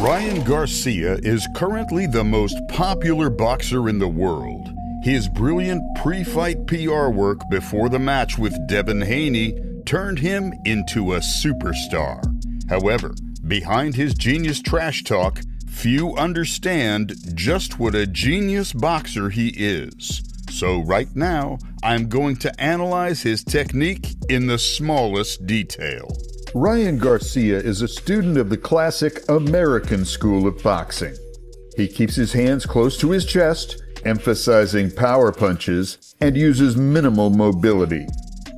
Ryan Garcia is currently the most popular boxer in the world. His brilliant pre-fight PR work before the match with Haney turned him into a superstar. However, behind his genius trash talk, few understand just what a genius boxer he is. So right now, I'm going to analyze his technique in the smallest detail. Ryan Garcia is a student of the classic American school of boxing. He keeps his hands close to his chest, emphasizing power punches, and uses minimal mobility.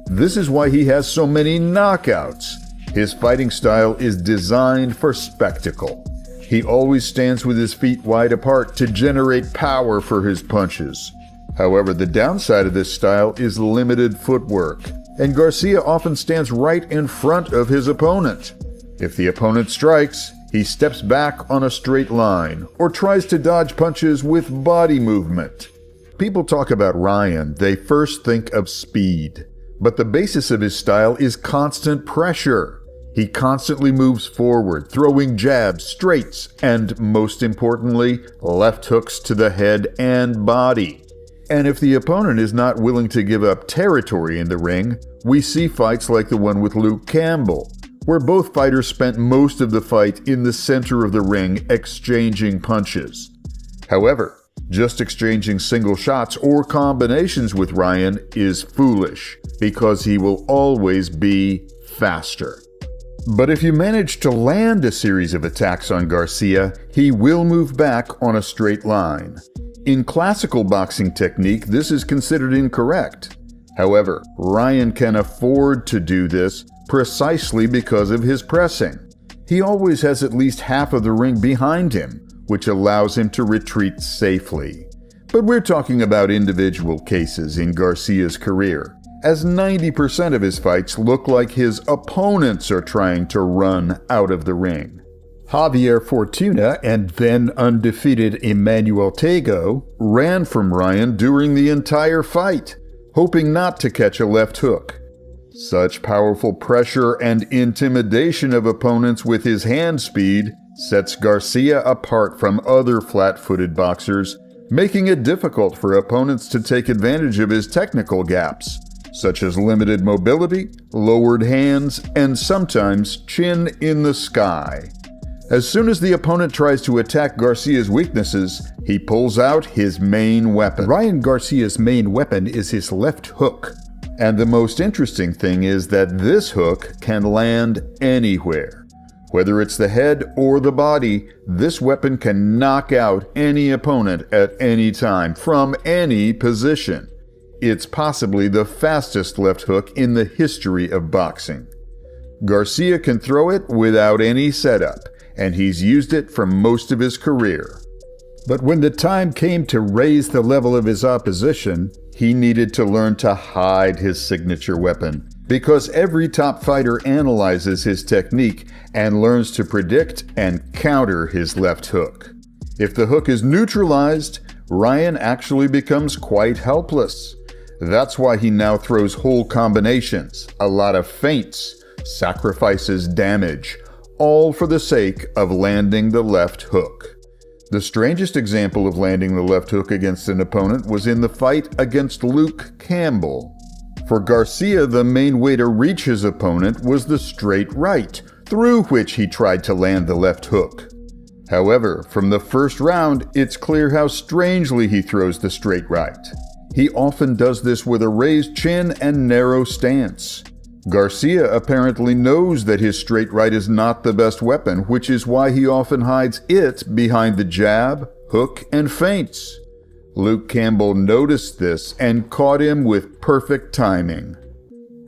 This is why he has so many knockouts. His fighting style is designed for spectacle. He always stands with his feet wide apart to generate power for his punches. However, the downside of this style is limited footwork, and Garcia often stands right in front of his opponent. If the opponent strikes, he steps back on a straight line or tries to dodge punches with body movement. People talk about Ryan, they first think of speed, but the basis of his style is constant pressure. He constantly moves forward, throwing jabs, straights, and most importantly, left hooks to the head and body. And if the opponent is not willing to give up territory in the ring, we see fights like the one with Luke Campbell, where both fighters spent most of the fight in the center of the ring exchanging punches. However, just exchanging single shots or combinations with Ryan is foolish, because he will always be faster. But if you manage to land a series of attacks on Garcia, he will move back on a straight line. In classical boxing technique, this is considered incorrect. However, Ryan can afford to do this precisely because of his pressing. He always has at least half of the ring behind him, which allows him to retreat safely. But we're talking about individual cases in Garcia's career, as 90% of his fights look like his opponents are trying to run out of the ring. Javier Fortuna and then undefeated Emmanuel Tego ran from Ryan during the entire fight, hoping not to catch a left hook. Such powerful pressure and intimidation of opponents with his hand speed sets Garcia apart from other flat-footed boxers, making it difficult for opponents to take advantage of his technical gaps, such as limited mobility, lowered hands, and sometimes chin in the sky. As soon as the opponent tries to attack Garcia's weaknesses, he pulls out his main weapon. Ryan Garcia's main weapon is his left hook. And the most interesting thing is that this hook can land anywhere. Whether it's the head or the body, this weapon can knock out any opponent at any time, from any position. It's possibly the fastest left hook in the history of boxing. Garcia can throw it without any setup, and he's used it for most of his career. But when the time came to raise the level of his opposition, he needed to learn to hide his signature weapon, because every top fighter analyzes his technique and learns to predict and counter his left hook. If the hook is neutralized, Ryan actually becomes quite helpless. That's why he now throws whole combinations, a lot of feints, sacrifices damage, all for the sake of landing the left hook. The strangest example of landing the left hook against an opponent was in the fight against Luke Campbell. For Garcia, the main way to reach his opponent was the straight right, through which he tried to land the left hook. However, from the first round, it's clear how strangely he throws the straight right. He often does this with a raised chin and narrow stance. Garcia apparently knows that his straight right is not the best weapon, which is why he often hides it behind the jab, hook, and feints. Luke Campbell noticed this and caught him with perfect timing.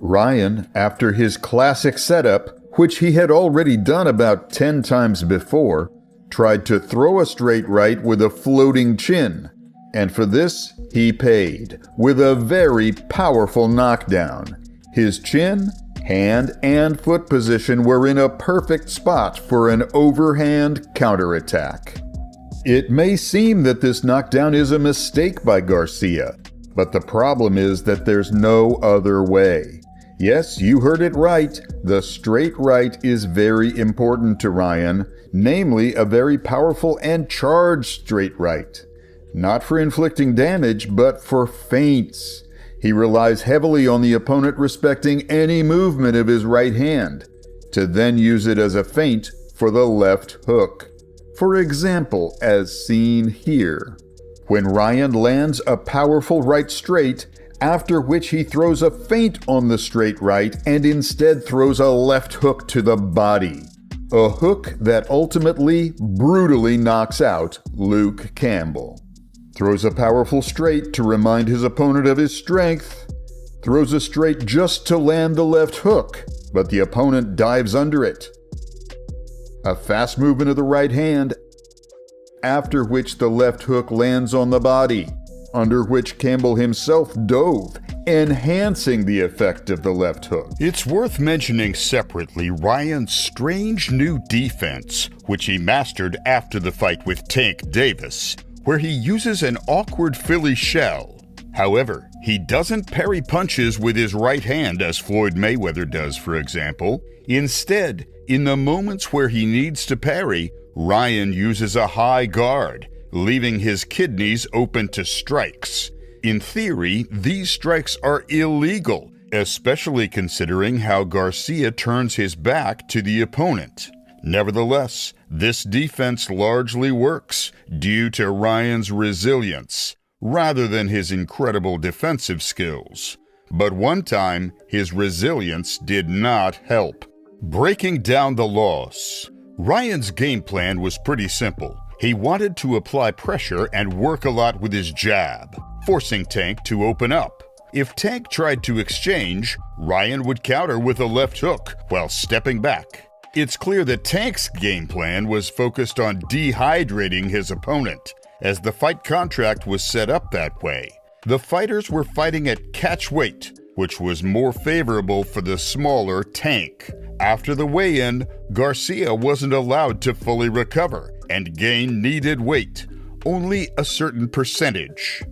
Ryan, after his classic setup, which he had already done about 10 times before, tried to throw a straight right with a floating chin, and for this he paid with a very powerful knockdown. His chin, hand, and foot position were in a perfect spot for an overhand counterattack. It may seem that this knockdown is a mistake by Garcia, but the problem is that there's no other way. Yes, you heard it right. The straight right is very important to Ryan, namely a very powerful and charged straight right. Not for inflicting damage, but for feints. He relies heavily on the opponent respecting any movement of his right hand, to then use it as a feint for the left hook. For example, as seen here. When Ryan lands a powerful right straight, after which he throws a feint on the straight right and instead throws a left hook to the body. A hook that ultimately, brutally knocks out Luke Campbell. Throws a powerful straight to remind his opponent of his strength. Throws a straight just to land the left hook, but the opponent dives under it. A fast movement of the right hand, after which the left hook lands on the body, under which Campbell himself dove, enhancing the effect of the left hook. It's worth mentioning separately Ryan's strange new defense, which he mastered after the fight with Tank Davis, where he uses an awkward Philly shell. However, he doesn't parry punches with his right hand as Floyd Mayweather does, for example. Instead, in the moments where he needs to parry, Ryan uses a high guard, leaving his kidneys open to strikes. In theory, these strikes are illegal, especially considering how Garcia turns his back to the opponent. Nevertheless, this defense largely works due to Ryan's resilience, rather than his incredible defensive skills. But one time, his resilience did not help. Breaking down the loss, Ryan's game plan was pretty simple. He wanted to apply pressure and work a lot with his jab, forcing Tank to open up. If Tank tried to exchange, Ryan would counter with a left hook while stepping back. It's clear that Tank's game plan was focused on dehydrating his opponent, as the fight contract was set up that way. The fighters were fighting at catch weight, which was more favorable for the smaller Tank. After the weigh-in, Garcia wasn't allowed to fully recover and gain needed weight, only a certain percentage.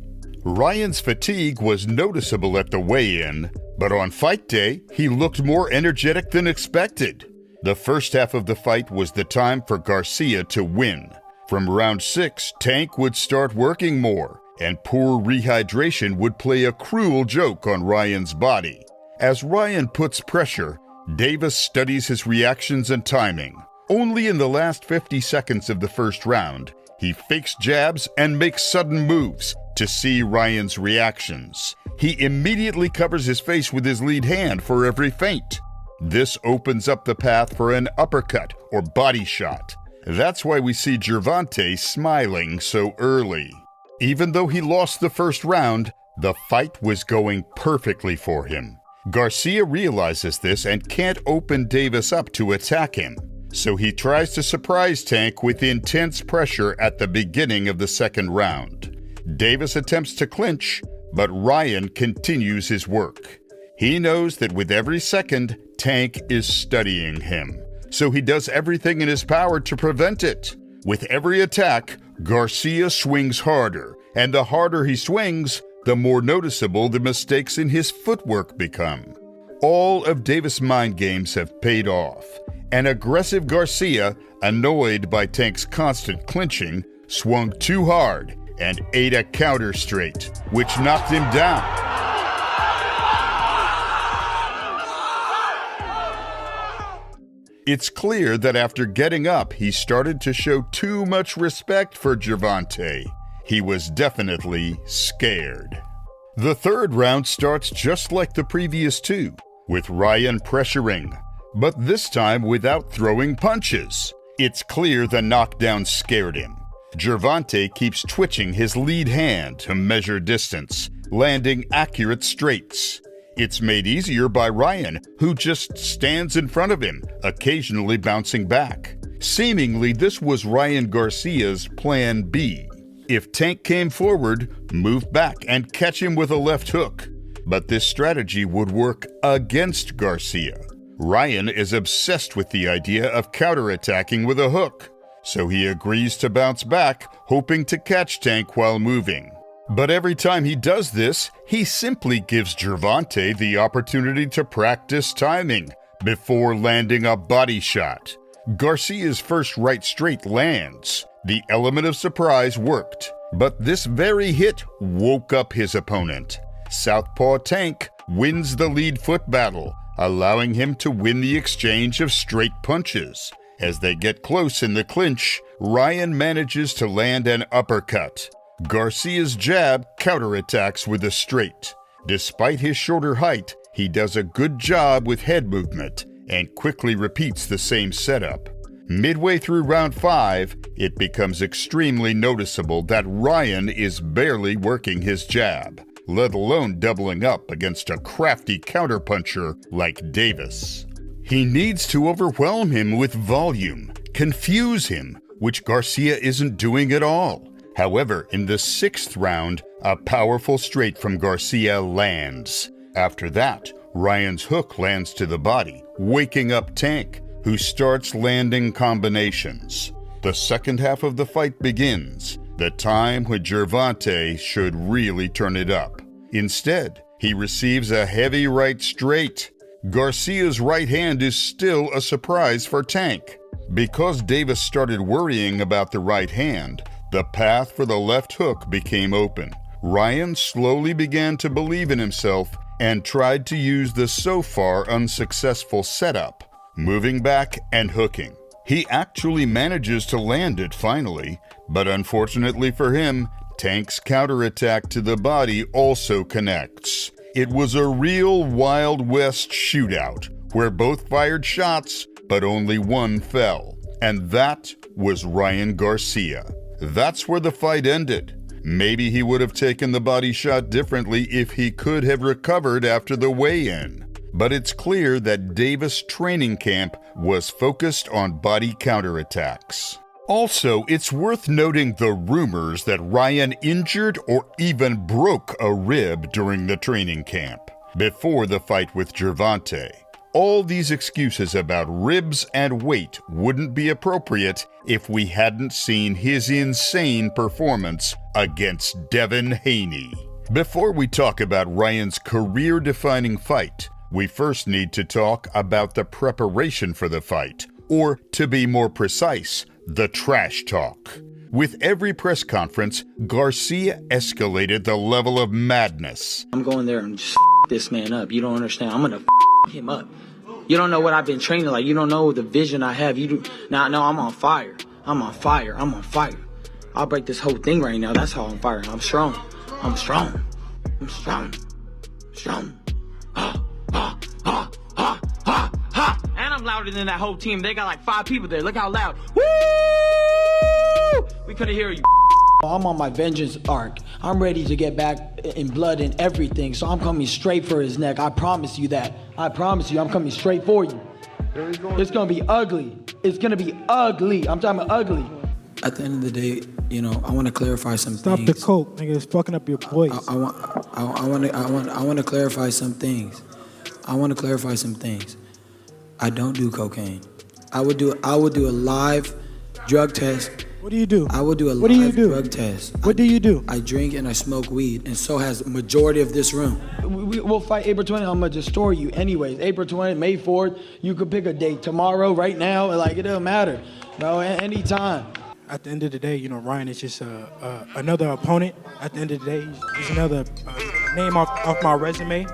Ryan's fatigue was noticeable at the weigh-in, but on fight day, he looked more energetic than expected. The first half of the fight was the time for Garcia to win. From round 6, Tank would start working more, and poor rehydration would play a cruel joke on Ryan's body. As Ryan puts pressure, Davis studies his reactions and timing. Only in the last 50 seconds of the first round, he fakes jabs and makes sudden moves to see Ryan's reactions. He immediately covers his face with his lead hand for every feint. This opens up the path for an uppercut or body shot. That's why we see Gervonta smiling so early. Even though he lost the first round, the fight was going perfectly for him. Garcia realizes this and can't open Davis up to attack him, so he tries to surprise Tank with intense pressure at the beginning of the second round. Davis attempts to clinch, but Ryan continues his work. He knows that with every second, Tank is studying him, so he does everything in his power to prevent it. With every attack, Garcia swings harder, and the harder he swings, the more noticeable the mistakes in his footwork become. All of Davis' mind games have paid off. An aggressive Garcia, annoyed by Tank's constant clinching, swung too hard and ate a counter straight, which knocked him down. It's clear that after getting up, he started to show too much respect for Gervonta. He was definitely scared. The third round starts just like the previous two, with Ryan pressuring, but this time without throwing punches. It's clear the knockdown scared him. Gervonta keeps twitching his lead hand to measure distance, landing accurate straights. It's made easier by Ryan, who just stands in front of him, occasionally bouncing back. Seemingly, this was Ryan Garcia's plan B. If Tank came forward, move back and catch him with a left hook. But this strategy would work against Garcia. Ryan is obsessed with the idea of counterattacking with a hook, so he agrees to bounce back, hoping to catch Tank while moving. But every time he does this, he simply gives Gervonta the opportunity to practice timing before landing a body shot. Garcia's first right straight lands. The element of surprise worked, but this very hit woke up his opponent. Southpaw Tank wins the lead foot battle, allowing him to win the exchange of straight punches. As they get close in the clinch, Ryan manages to land an uppercut. Garcia's jab counterattacks with a straight. Despite his shorter height, he does a good job with head movement and quickly repeats the same setup. Midway through round 5, it becomes extremely noticeable that Ryan is barely working his jab, let alone doubling up against a crafty counterpuncher like Davis. He needs to overwhelm him with volume, confuse him, which Garcia isn't doing at all. However, in the 6th round, a powerful straight from Garcia lands. After that, Ryan's hook lands to the body, waking up Tank, who starts landing combinations. The second half of the fight begins, the time when Gervonta should really turn it up. Instead, he receives a heavy right straight. Garcia's right hand is still a surprise for Tank. Because Davis started worrying about the right hand, the path for the left hook became open. Ryan slowly began to believe in himself and tried to use the so far unsuccessful setup, moving back and hooking. He actually manages to land it finally, but unfortunately for him, Tank's counterattack to the body also connects. It was a real Wild West shootout, where both fired shots, but only one fell. And that was Ryan Garcia. That's where the fight ended. Maybe he would have taken the body shot differently if he could have recovered after the weigh-in. But it's clear that Davis' training camp was focused on body counterattacks. Also, it's worth noting the rumors that Ryan injured or even broke a rib during the training camp, before the fight with Gervonta. All these excuses about ribs and weight wouldn't be appropriate if we hadn't seen his insane performance against Devin Haney. Before we talk about Ryan's career-defining fight, we first need to talk about the preparation for the fight, or to be more precise, the trash talk. With every press conference, Garcia escalated the level of madness. I'm going there and just this man up. You don't understand. I'm going to him up. You don't know what I've been training like. You don't know the vision I have. You do now. No, I'm on fire. I'm on fire. I'm on fire. I'll break this whole thing right now. That's how I'm firing. I'm strong. I'm strong. I'm strong. Strong. And I'm louder than that whole team. They got like 5 people there. Look how loud. Woo! We couldn't hear you. I'm on my vengeance arc. I'm ready to get back in blood and everything. So I'm coming straight for his neck. I promise you that. I promise you, I'm coming straight for you. It's gonna be ugly. It's gonna be ugly. I'm talking about ugly. At the end of the day, you know, I want to clarify some Stop things. the coke, nigga. It's fucking up your voice. I want to clarify some things. I want to clarify some things. I don't do cocaine. I would do a live drug test. What do you do? I would do a What do you live do? drug test. What do you do? I drink and I smoke weed, and so has the majority of this room. We'll fight April 20th. I'm gonna destroy you anyways. April 20th, May 4th. You could pick a date tomorrow, right now. Like, it doesn't matter, bro. Anytime. At the end of the day, you know, Ryan is just another opponent. At the end of the day, he's another name off my resume.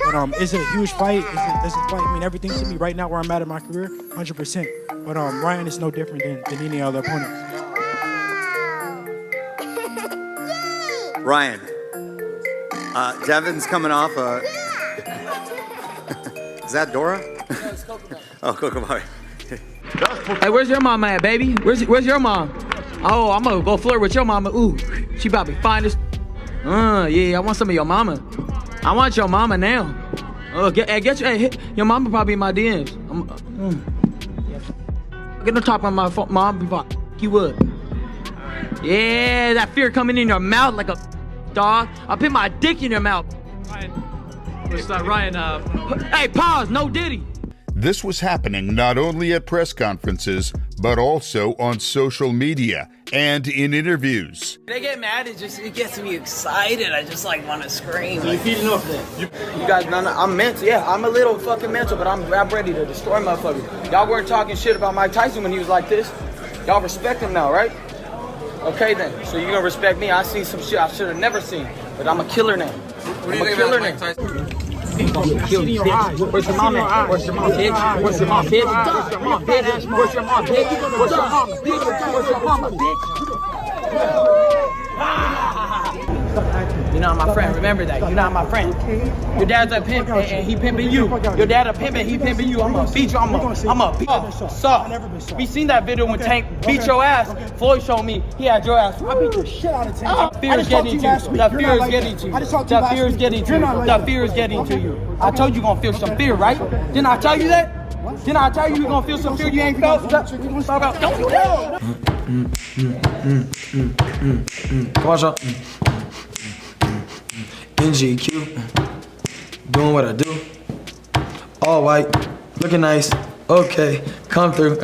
But it's a huge fight. This fight mean everything to me right now where I'm at in my career, 100%. But Ryan is no different than any other opponent. Ryan, Devin's coming off is that Dora? Oh, Coco Bobby. Hey, where's your mama at, baby? Where's your mom? Oh, I'm gonna go flirt with your mama. Ooh, she about to be fine as. Yeah, I want some of your mama. I want your mama now. Your mama probably in my DMs. Get on top of my mom before you would. Yeah, that fear coming in your mouth like a dog. I'll put my dick in your mouth. Ryan, Hey, pause, no Diddy. This was happening not only at press conferences, but also on social media and in interviews. When I get mad, it gets me excited. I just like want to scream. You feeding off that? You guys, I'm mental. Yeah, I'm a little fucking mental, but I'm ready to destroy motherfuckers. Y'all weren't talking shit about Mike Tyson when he was like this. Y'all respect him now, right? Okay then. So you're gonna respect me. I seen some shit I should have never seen, but I'm a killer now. What do you think about Mike Tyson? Kill you, bitch. Where's your mom at? Where's your mom, bitch? Where's your mom, bitch? Where's your mom, bitch? Where's your mom, bitch? Where's your mom, bitch? Where's your mama, bitch? You're not my friend. Remember that. You're not my friend. Your dad's a pimp and he pimping you. Your dad a pimp and he pimping you. I'm a beat you. I'm a beat you. Suck. We seen that video when Tank beat your ass. Floyd showed me he had your ass. I beat the shit out of Tank. Fear is getting to you. That fear is getting to you. That fear is getting to you. That fear is getting to you. I told you gonna feel some fear, right? Didn't I tell you that? Didn't I tell you gonna feel some fear you ain't felt? Don't do that. Come on, Sean. NGQ, doing what I do. All white, looking nice. Okay, come through.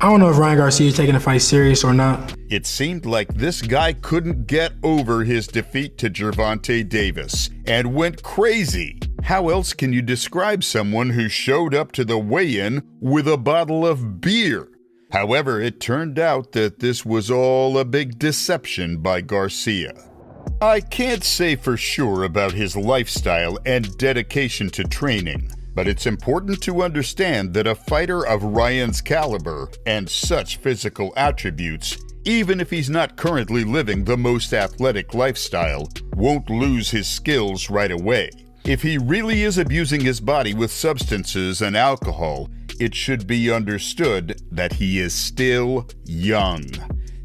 I don't know if Ryan Garcia is taking the fight serious or not. It seemed like this guy couldn't get over his defeat to Gervonta Davis and went crazy. How else can you describe someone who showed up to the weigh-in with a bottle of beer? However, it turned out that this was all a big deception by Garcia. I can't say for sure about his lifestyle and dedication to training, but it's important to understand that a fighter of Ryan's caliber and such physical attributes, even if he's not currently living the most athletic lifestyle, won't lose his skills right away. If he really is abusing his body with substances and alcohol, it should be understood that he is still young.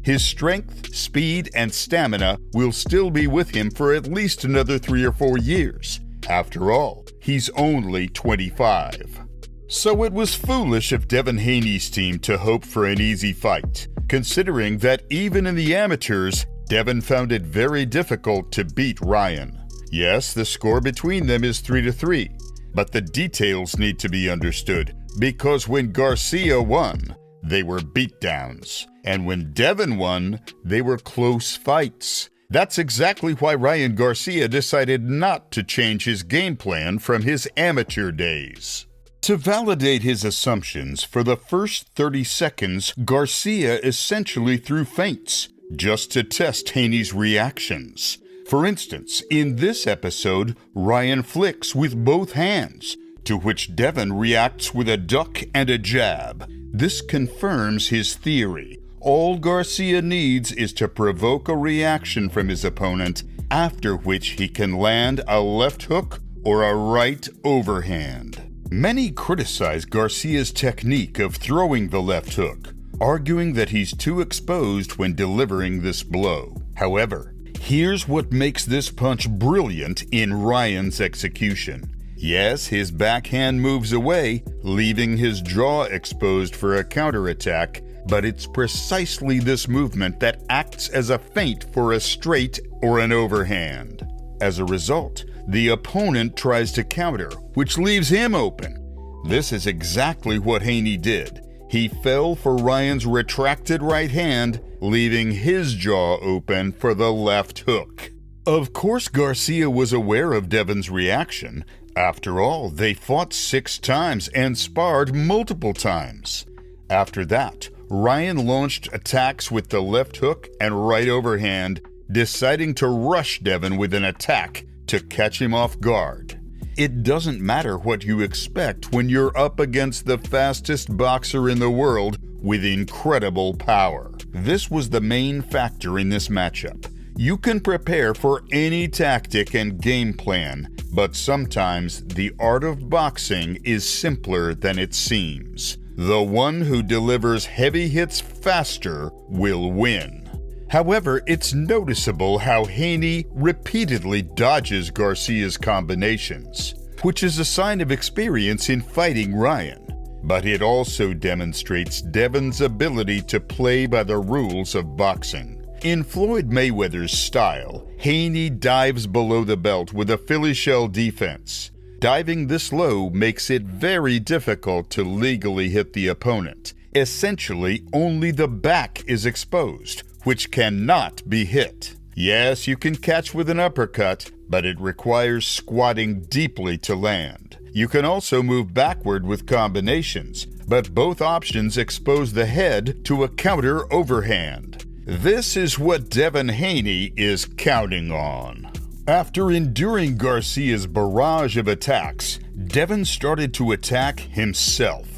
His strength, speed, and stamina will still be with him for at least another 3 or 4 years. After all, he's only 25. So it was foolish of Devin Haney's team to hope for an easy fight, considering that even in the amateurs, Devin found it very difficult to beat Ryan. Yes, the score between them is 3-3, but the details need to be understood, because when Garcia won, they were beatdowns. And when Devin won, they were close fights. That's exactly why Ryan Garcia decided not to change his game plan from his amateur days. To validate his assumptions, for the first 30 seconds, Garcia essentially threw feints, just to test Haney's reactions. For instance, in this episode, Ryan flicks with both hands, to which Devin reacts with a duck and a jab. This confirms his theory. All Garcia needs is to provoke a reaction from his opponent, after which he can land a left hook or a right overhand. Many criticize Garcia's technique of throwing the left hook, arguing that he's too exposed when delivering this blow. However, here's what makes this punch brilliant in Ryan's execution. Yes, his backhand moves away, leaving his jaw exposed for a counterattack, but it's precisely this movement that acts as a feint for a straight or an overhand. As a result, the opponent tries to counter, which leaves him open. This is exactly what Haney did. He fell for Ryan's retracted right hand, leaving his jaw open for the left hook. Of course, Garcia was aware of Devin's reaction. After all, they fought 6 times and sparred multiple times. After that, Ryan launched attacks with the left hook and right overhand, deciding to rush Devin with an attack to catch him off guard. It doesn't matter what you expect when you're up against the fastest boxer in the world with incredible power. This was the main factor in this matchup. You can prepare for any tactic and game plan, but sometimes the art of boxing is simpler than it seems. The one who delivers heavy hits faster will win. However, it's noticeable how Haney repeatedly dodges Garcia's combinations, which is a sign of experience in fighting Ryan. But it also demonstrates Devin's ability to play by the rules of boxing. In Floyd Mayweather's style, Haney dives below the belt with a Philly shell defense. Diving this low makes it very difficult to legally hit the opponent, Essentially, only the back is exposed, which cannot be hit. Yes, you can catch with an uppercut, but it requires squatting deeply to land. You can also move backward with combinations, but both options expose the head to a counter overhand. This is what Devin Haney is counting on. After enduring Garcia's barrage of attacks, Devin started to attack himself.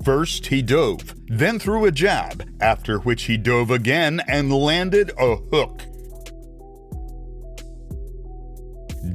First, he dove, then threw a jab, after which he dove again and landed a hook.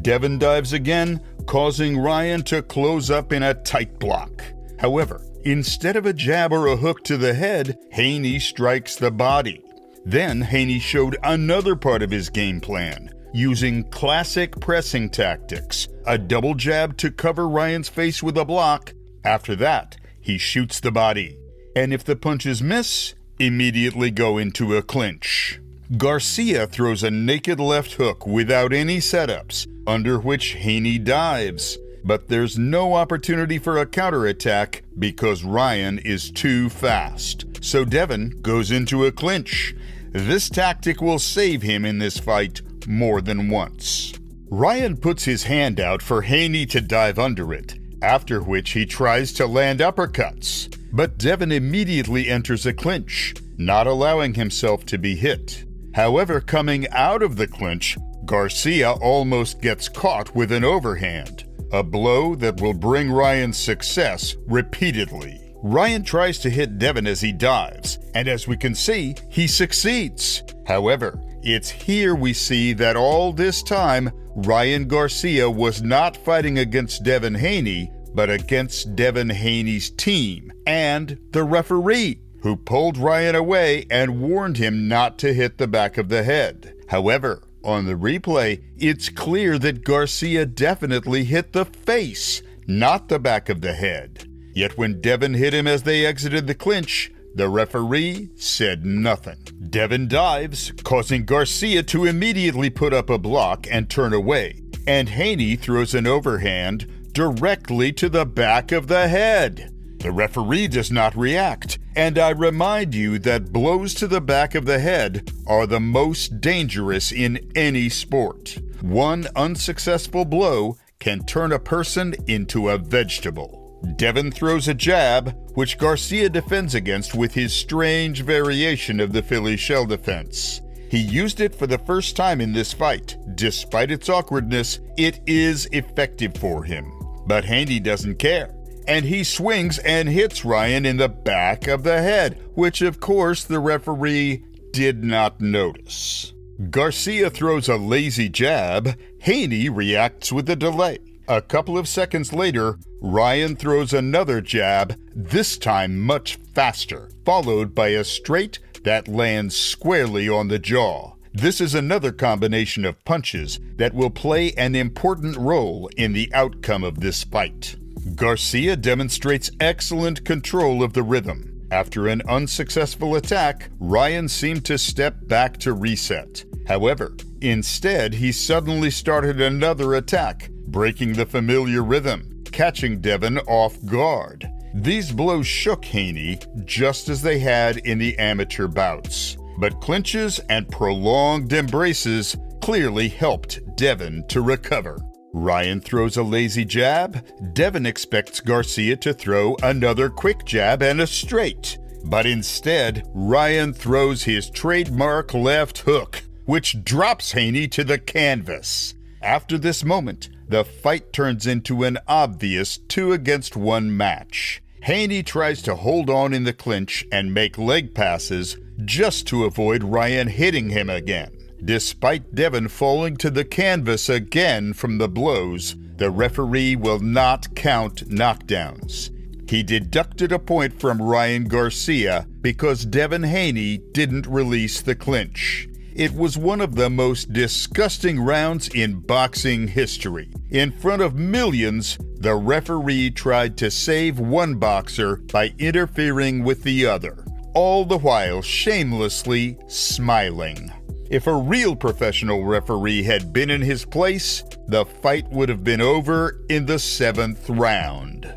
Devin dives again, causing Ryan to close up in a tight block. However, instead of a jab or a hook to the head, Haney strikes the body. Then Haney showed another part of his game plan, using classic pressing tactics, a double jab to cover Ryan's face with a block. After that, he shoots the body. And if the punches miss, immediately go into a clinch. Garcia throws a naked left hook without any setups, under which Haney dives. But there's no opportunity for a counterattack because Ryan is too fast. So Devin goes into a clinch. This tactic will save him in this fight more than once. Ryan puts his hand out for Haney to dive under it, after which he tries to land uppercuts. But Devin immediately enters a clinch, not allowing himself to be hit. However, coming out of the clinch, Garcia almost gets caught with an overhand, a blow that will bring Ryan success repeatedly. Ryan tries to hit Devin as he dives, and as we can see, he succeeds. However, it's here we see that all this time, Ryan Garcia was not fighting against Devin Haney, but against Devin Haney's team and the referee, who pulled Ryan away and warned him not to hit the back of the head. However, on the replay, it's clear that Garcia definitely hit the face, not the back of the head. Yet when Devin hit him as they exited the clinch, the referee said nothing. Devin dives, causing Garcia to immediately put up a block and turn away, and Haney throws an overhand directly to the back of the head. The referee does not react, and I remind you that blows to the back of the head are the most dangerous in any sport. One unsuccessful blow can turn a person into a vegetable. Devin throws a jab, which Garcia defends against with his strange variation of the Philly shell defense. He used it for the first time in this fight. Despite its awkwardness, it is effective for him. But Haney doesn't care, and he swings and hits Ryan in the back of the head, which of course the referee did not notice. Garcia throws a lazy jab. Haney reacts with a delay. A couple of seconds later, Ryan throws another jab, this time much faster, followed by a straight that lands squarely on the jaw. This is another combination of punches that will play an important role in the outcome of this fight. Garcia demonstrates excellent control of the rhythm. After an unsuccessful attack, Ryan seemed to step back to reset. However, instead he suddenly started another attack, breaking the familiar rhythm, catching Devin off guard. These blows shook Haney just as they had in the amateur bouts, but clinches and prolonged embraces clearly helped Devin to recover. Ryan throws a lazy jab. Devin expects Garcia to throw another quick jab and a straight, but instead, Ryan throws his trademark left hook, which drops Haney to the canvas. After this moment, the fight turns into an obvious 2-against-1 match. Haney tries to hold on in the clinch and make leg passes just to avoid Ryan hitting him again. Despite Devin falling to the canvas again from the blows, the referee will not count knockdowns. He deducted a point from Ryan Garcia because Devin Haney didn't release the clinch. It was one of the most disgusting rounds in boxing history. In front of millions, the referee tried to save one boxer by interfering with the other, all the while shamelessly smiling. If a real professional referee had been in his place, the fight would have been over in the 7th round.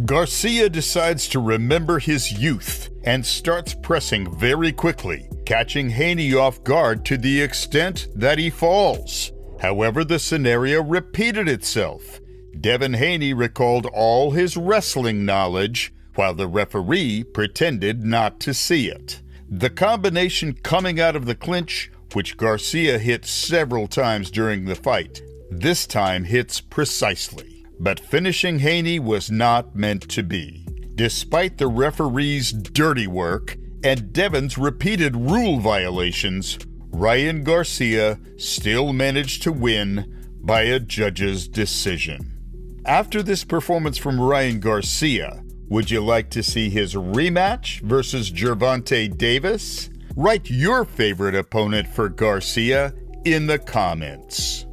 Garcia decides to remember his youth and starts pressing very quickly, catching Haney off guard to the extent that he falls. However, the scenario repeated itself. Devin Haney recalled all his wrestling knowledge, while the referee pretended not to see it. The combination coming out of the clinch, which Garcia hit several times during the fight, this time hits precisely. But finishing Haney was not meant to be. Despite the referee's dirty work and Devin's repeated rule violations, Ryan Garcia still managed to win by a judge's decision. After this performance from Ryan Garcia, would you like to see his rematch versus Gervonta Davis? Write your favorite opponent for Garcia in the comments.